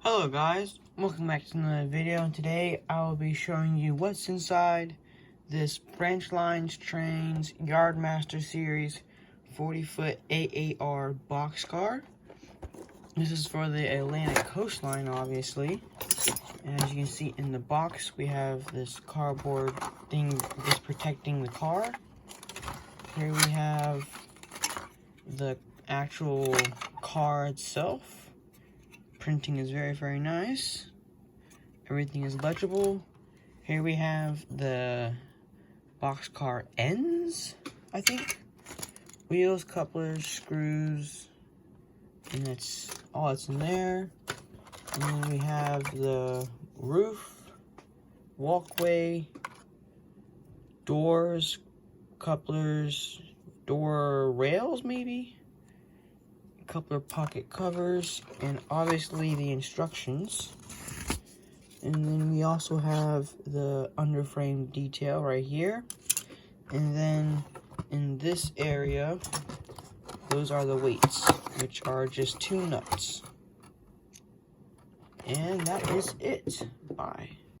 Hello guys, welcome back to another video, and today I will be showing you what's inside this Branchline Trains Yardmaster Series 40-foot AAR boxcar. This is for the Atlantic coastline, obviously. And as you can see in the box, we have this cardboard thing just protecting the car. Here we have the actual car itself. Printing is very nice. Everything is legible. Here we have the boxcar ends, I think. Wheels, couplers, screws, and that's all that's in there. And then we have the roof, walkway, doors, couplers, door rails maybe, coupler pocket covers, and obviously the instructions. And then we also have the underframe detail right here. And then in this area, those are the weights, which are just 2 nuts. And that is it. Bye.